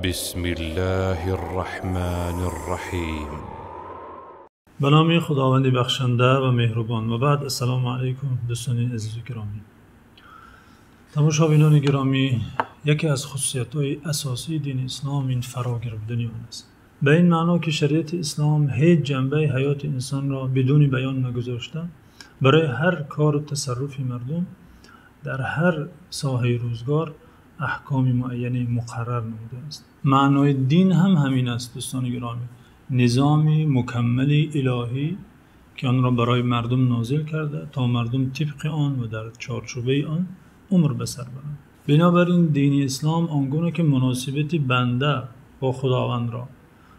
بسم الله الرحمن الرحیم. به نام خداوند بخشنده و مهربان. و بعد السلام علیکم دوستان عزیز و گرامی. تماشابینان گرامی، یکی از خصوصیت‌های اساسی دین اسلام این فرا گرفتن آن است. به این معنا که شریعت اسلام هیچ جنبه حیات انسان را بدون بیان نگذاشته، برای هر کار و تصرف مردم در هر ساحه روزگار احکام معینی مقرر نموده است. معنای دین هم همین است دوستان گرامی، نظام مکمل الهی که آن را برای مردم نازل کرده تا مردم طبق آن و در چارچوبه آن عمر بسر برند. بنابراین دین اسلام آنگونه که مناسبت بنده با خداوند را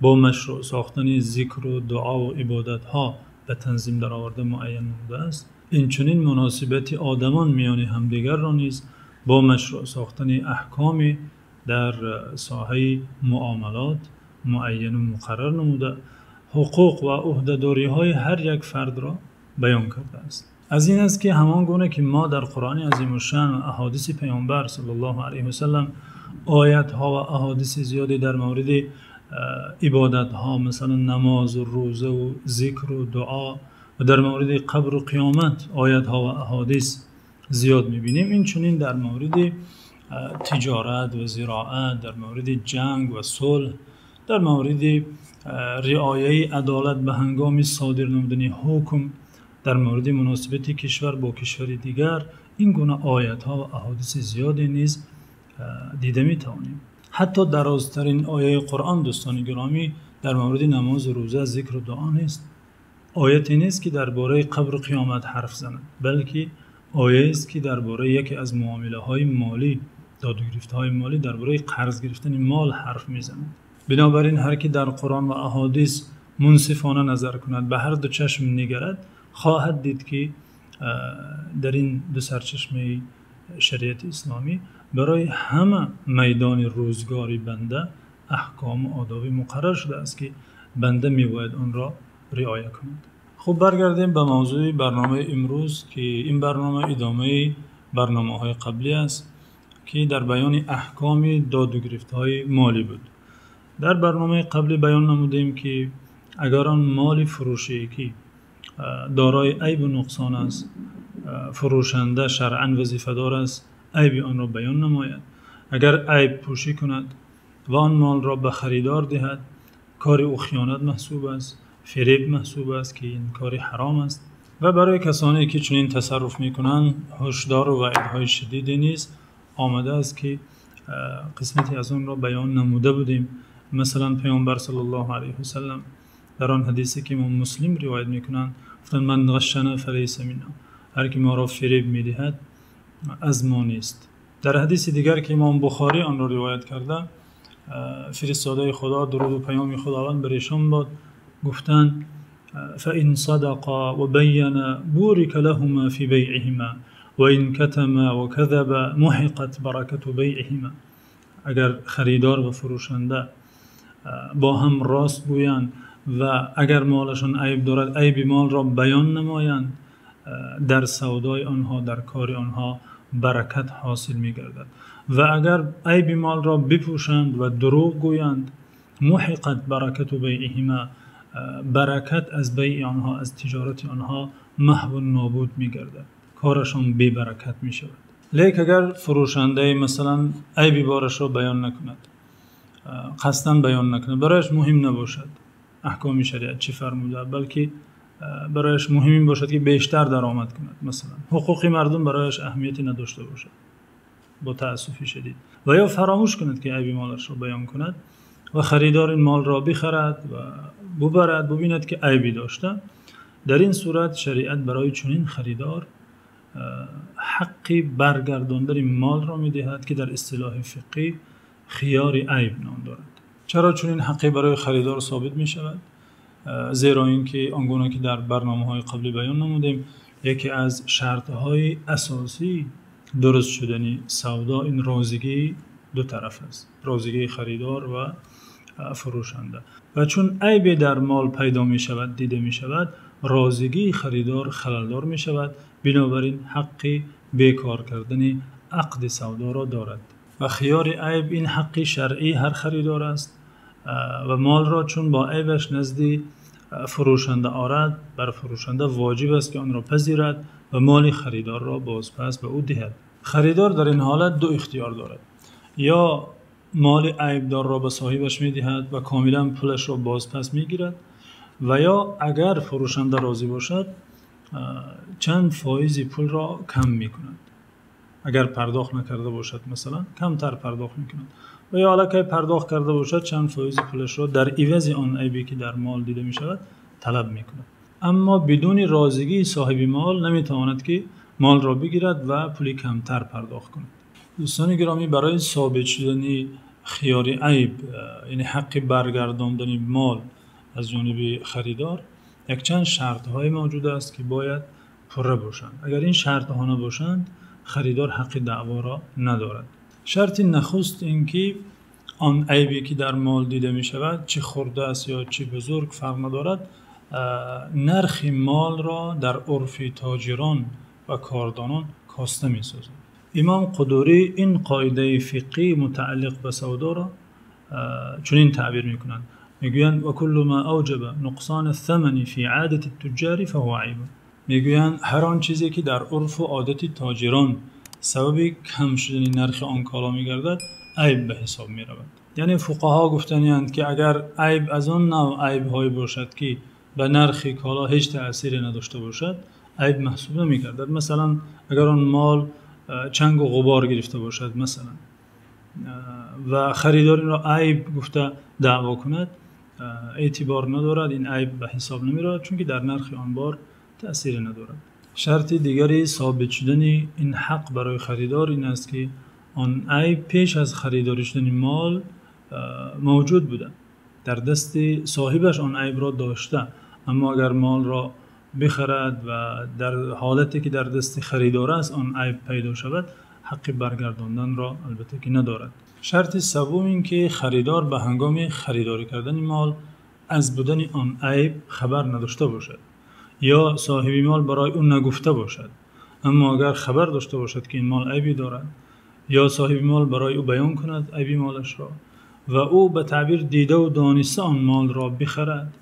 با مشروع ساختن ذکر و دعا و عبادت ها به تنظیم در آورده معین نموده است، اینچنین مناسبت آدمان میان همدیگر را نیز با مشروع ساختن احکام در ساحه معاملات معین و مقرر نموده حقوق و عهده‌داری های هر یک فرد را بیان کرده است. از این است که همان گونه که ما در قرآن عظیم الشأن و احادیث پیامبر صلی الله علیه و سلم آیات ها و احادیث زیادی در مورد عبادت ها مثلا نماز و روزه و ذکر و دعا و در مورد قبر و قیامت آیات ها و احادیث زیاد می‌بینیم، این چنین در مورد تجارت و زراعت، در مورد جنگ و صلح، در مورد رعایت عدالت به هنگام صادر نمودن حکم، در مورد مناسبت کشور با کشور دیگر، این گونه آیات ها و احادیث زیادی نیز دیده می‌توانیم. حتی درازترین آیه قرآن دوستان گرامی در مورد نماز و روزه، ذکر و دعا نیست. آیتی نیست که درباره قبر و قیامت حرف زند، بلکه آیه است که درباره یکی از معامله های مالی، دادگرفت های مالی، درباره قرض گرفتن مال حرف میزند. بنابراین هر کی در قرآن و احادیث منصفانه نظر کند، به هر دو چشم نگرد، خواهد دید که در این دو سرچشمه شریعت اسلامی برای همه میدان روزگاری بنده احکام و آداب مقرر شده است که بنده میباید آن را رعایت کند. خب برگردیم به موضوع برنامه امروز که این برنامه ادامه برنامه های قبلی است که در بیان احکام داد و گرفت های مالی بود. در برنامه قبلی بیان نمودیم که اگر آن مال فروشی که دارای عیب و نقصان است، فروشنده شرعاً وظیفه دار است عیب آن را بیان نماید. اگر عیب پوشی کند و آن مال را به خریدار دهد، کار او خیانت محسوب است، فریب محسوب است که این کار حرام است. و برای کسانی که چنین تصرف میکنند هشدار و وعیدهای شدیدی نیز آمده است که قسمتی از آن را بیان نموده بودیم. مثلا پیامبر صلی الله علیه و سلم در آن حدیثی که امام مسلم روایت میکنند گفتند من غشنا فلیس منا، هر کی ما را فریب میدهد از ما نیست. در حدیث دیگر که امام بخاری آن را روایت کرده، فرستاده خدا درود و پیام خداوند بر ایشان باد، گفتند فإن صدقا و بینا بورک لهما فی بیعهما و این کتما و کذب محقت برکت بیعهما. اگر خریدار و فروشنده با هم راست گویند و اگر مالشان عیب دارد عیب مال را بیان نمایند، در سودای آنها، در کار آنها برکت حاصل می گردد. و اگر عیب مال را بپوشند و دروغ گویند، محقت برکت بیعهما، برکت از بیع آنها، از تجارت آنها محو و نابود می گردد، کارشان بی برکت می شود. لیک اگر فروشنده مثلا عیب بارش را بیان نکند، قصداً بیان نکند، برایش مهم نباشد احکام شریعت چی فرموده، بلکه برایش مهم باشد که بیشتر درآمد کند، مثلا حقوق مردم برایش اهمیتی نداشته باشد با تأسف شدید، و یا فراموش کند که عیب مالش را بیان کند و خریدار این مال را بخرد و ببرد، ببیند که عیبی داشته، در این صورت شریعت برای چنین خریدار حقی برگرداندن مال را می‌دهد که در اصطلاح فقهی خیار عیب نام دارد. چرا چنین حقی برای خریدار ثابت می‌شود؟ زیرا اینکه آنگونه که در برنامه‌های قبلی بیان نمودیم، یکی از شرط‌های اساسی درست شدن سودا این رازیگی دو طرف است، رازیگی خریدار و فروشنده. و چون عیب در مال پیدا می شود، دیده می شود، رازیگی خریدار خللدار می شود، بنابراین حق بیکار کردن عقد سودا را دارد. و خیار عیب این حقی شرعی هر خریدار است و مال را چون با عیبش نزدی فروشنده آرد، بر فروشنده واجب است که آن را پذیرد و مال خریدار را بازپس به او دهد. خریدار در این حالت دو اختیار دارد: یا مال عیبدار را به صاحبش می دهد و کاملا پولش را بازپس می گیرد، و یا اگر فروشنده راضی باشد چند فایز پول را کم می کند. اگر پرداخت نکرده باشد مثلا کمتر پرداخت می کند، و یا حالا که پرداخت کرده باشد چند فایز پولش را در عوض آن عیبی که در مال دیده می شود طلب می کند. اما بدون راضیگی صاحب مال نمی تواند که مال را بگیرد و پولی کمتر پرداخت کند. دوستان گرامی، برای ثابت شدن خیار عیب، یعنی حق برگرداندن مال از جانب خریدار، یک چند شرط های موجود است که باید پره باشند. اگر این شرط ها نباشند خریدار حق دعوا را ندارد. شرط نخست این که آن عیبی که در مال دیده می شود، چه خرده است یا چه بزرگ فرق ندارد، نرخ مال را در عرف تاجران و کاردانان کاسته می سازد. امام قدوری این قاعده فقهی متعلق به سودا را چنین تعبیر می کنند. میگویند و کل ما اوجب نقصان الثمن فی عادت التجار فهو عیب. میگویند هر آن چیزی که در عرف و عادت تاجران سبب کم شدن نرخ آن کالا میگردد عیب به حساب می رود. یعنی فقها گفتند که اگر عیب از آن نوع عیب های باشد که به نرخ کالا هیچ تأثیری نداشته باشد عیب محسوب نمی گردد. مثلا اگر آن مال چنگ و غبار گرفته باشد مثلا و خریدار این را عیب گفته دعوا کند، اعتبار ندارد، این عیب به حساب نمی رود چون که در نرخ آن بار تأثیری ندارد. شرط دیگری ثابت شدن این حق برای خریدار این است که آن عیب پیش از خریداری شدن مال موجود بوده، در دست صاحبش آن عیب را داشته، اما اگر مال را بخرد و در حالتی که در دست خریدار است آن عیب پیدا شود حق برگرداندن را البته که ندارد. شرط سوم این که خریدار به هنگام خریداری کردن مال از بودن آن عیب خبر نداشته باشد یا صاحب مال برای اون نگفته باشد، اما اگر خبر داشته باشد که این مال عیبی دارد یا صاحب مال برای او بیان کند عیبی مالش را و او به تعبیر دیده و دانسته آن مال را بخرد،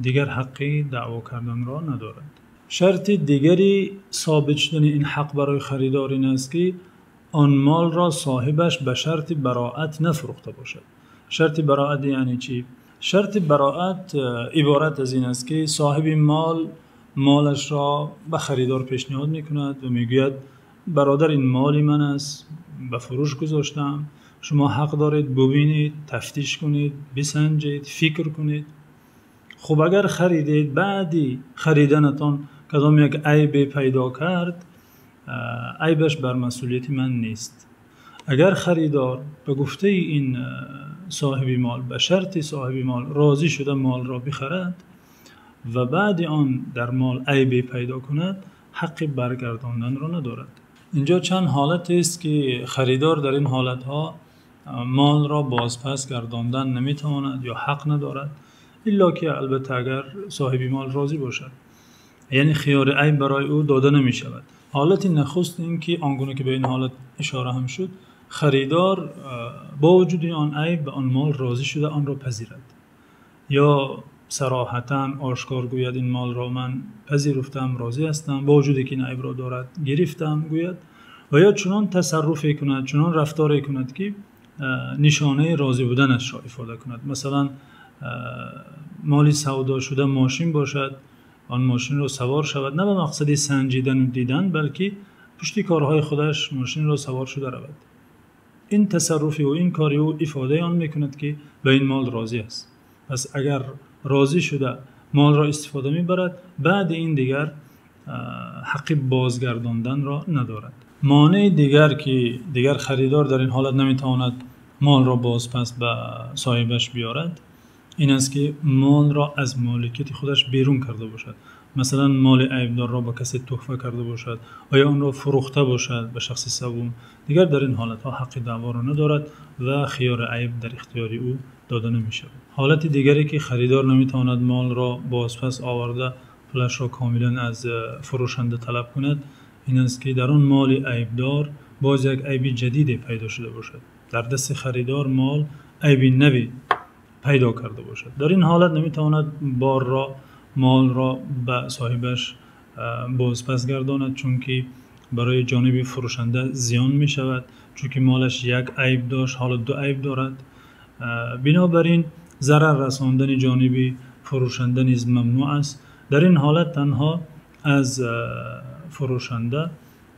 دیگر حقی دعوا کردن را ندارد. شرط دیگری ثابت شدن این حق برای خریدار این است که آن مال را صاحبش به شرط براءت نفروخته باشد. شرط براءت یعنی چی؟ شرط براءت عبارت از این است که صاحب مالش را به خریدار پیشنهاد میکند و میگوید برادر این مال من است، به فروش گذاشتم، شما حق دارید ببینید، تفتیش کنید، بسنجید، فکر کنید. خب اگر خریدید بعدی خریدنتان کدام یک عیب پیدا کرد، عیبش بر مسئولیت من نیست. اگر خریدار به گفته این صاحب مال به شرط صاحب مال راضی شده مال را بخرد و بعد آن در مال عیب پیدا کند حق برگرداندن را ندارد. اینجا چند حالت است که خریدار در این حالت ها مال را بازپس گرداندن نمیتواند یا حق ندارد، الا که البته اگر صاحب مال راضی باشد، یعنی خیار عیب برای او داده نمی شود. حالت نخست این که آنگونه که به این حالت اشاره هم شد، خریدار با وجود آن عیب به آن مال راضی شده آن را پذیرد یا صراحتاً آشکار گوید این مال را من پذیرفتم، راضی هستم، با وجودی که این عیب را دارد گرفتم گوید، و یا چنان تصرفی کند، چنان رفتاری کند که نشانه راضی بودنش را ifade کند. مثلا مالی سودا شده ماشین باشد، آن ماشین را سوار شود، نه به مقصد سنجیدن و دیدن بلکه پشتی کارهای خودش ماشین را سوار شده رود. این تصرفی و این کاری او ifade آن میکند که به این مال راضی است. پس اگر راضی شده مال را استفاده میبرد، بعد این دیگر حق بازگرداندن را ندارد. مانع دیگر که دیگر خریدار در این حالت نمیتواند مال را باز پس به صاحبش بیارد این است که مال را از مالکیت خودش بیرون کرده باشد. مثلا مال عیبدار را با کسی تحفه کرده باشد و یا آن را فروخته باشد به شخص سوم، دیگر در این حالت ها حق دعوا را ندارد و خیار عیب در اختیار او داده نمی شود. حالت دیگری که خریدار نمیتواند مال را بازپس آورده پولش را کاملا از فروشنده طلب کند این است که در آن مال عیبدار باز یک عیب جدید پیدا شده باشد، در دست خریدار مال عیب نوی پیدا کرده باشد. در این حالت نمیتواند مال را به صاحبش بازپس گرداند، چون که برای جانب فروشنده زیان می شود، چون که مالش یک عیب داشت حالا دو عیب دارد. بنابراین ضرر رساندن جانب فروشنده نیز ممنوع است. در این حالت تنها از فروشنده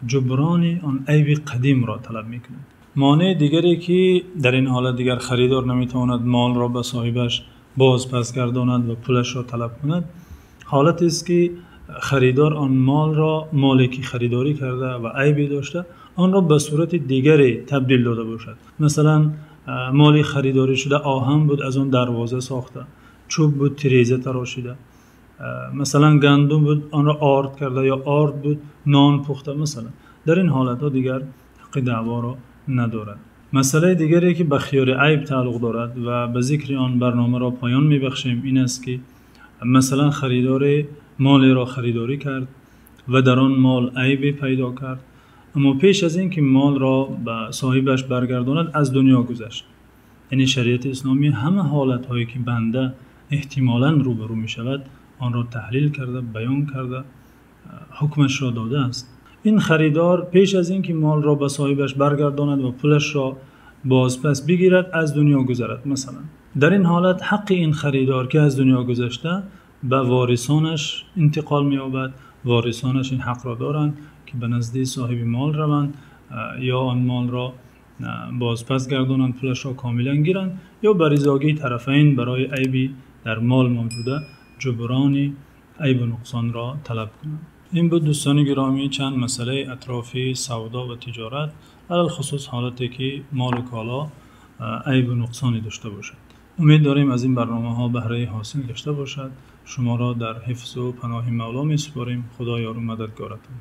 جبران آن عیب قدیم را طلب می کند. مانع دیگری که در این حالت دیگر خریدار نمیتواند مال را به صاحبش باز پس گرداند و پولش را طلب کند، حالت است که خریدار آن مالی که خریداری کرده و عیبی داشته آن را به صورت دیگری تبدیل داده باشد. مثلا مالی خریداری شده آهن بود، از اون دروازه ساخته، چوب بود تریزه تراشیده، مثلا گندم بود آن را آرد کرده، یا آرد بود نان پخته. مثلا در این حالت ها دیگر حق دعوا را ندارد. مسئله دیگری که به خیار عیب تعلق دارد و به ذکر آن برنامه را پایان میبخشیم این است که مثلا خریدار مالی را خریداری کرد و در آن مال عیبی پیدا کرد، اما پیش از این که مال را به صاحبش برگرداند از دنیا گذشت. یعنی شریعت اسلامی همه حالت هایی که بنده احتمالاً روبرو می شود آن را تحلیل کرده، بیان کرده، حکمش را داده است. این خریدار پیش از این که مال را به صاحبش برگرداند و پولش را بازپس بگیرد از دنیا گذرد، مثلا در این حالت حق این خریدار که از دنیا گذشته به وارثانش انتقال می یابد. وارثانش این حق را دارند که به نزد صاحب مال روند، یا آن مال را بازپس گردانند، پولش را کاملا گیرند، یا به رضایت طرفین برای عیبی در مال موجوده جبران عیب و نقصان را طلب کنند. این بود دوستان گرامی چند مسئله اطرافی سودا و تجارت، علل خصوص حالتی که مال و کالا عیب و نقصانی داشته باشد. امید داریم از این برنامه ها بهره حاصل گشته باشد. شما را در حفظ و پناه مولا می سپاریم. خدا یار و مددگارتون.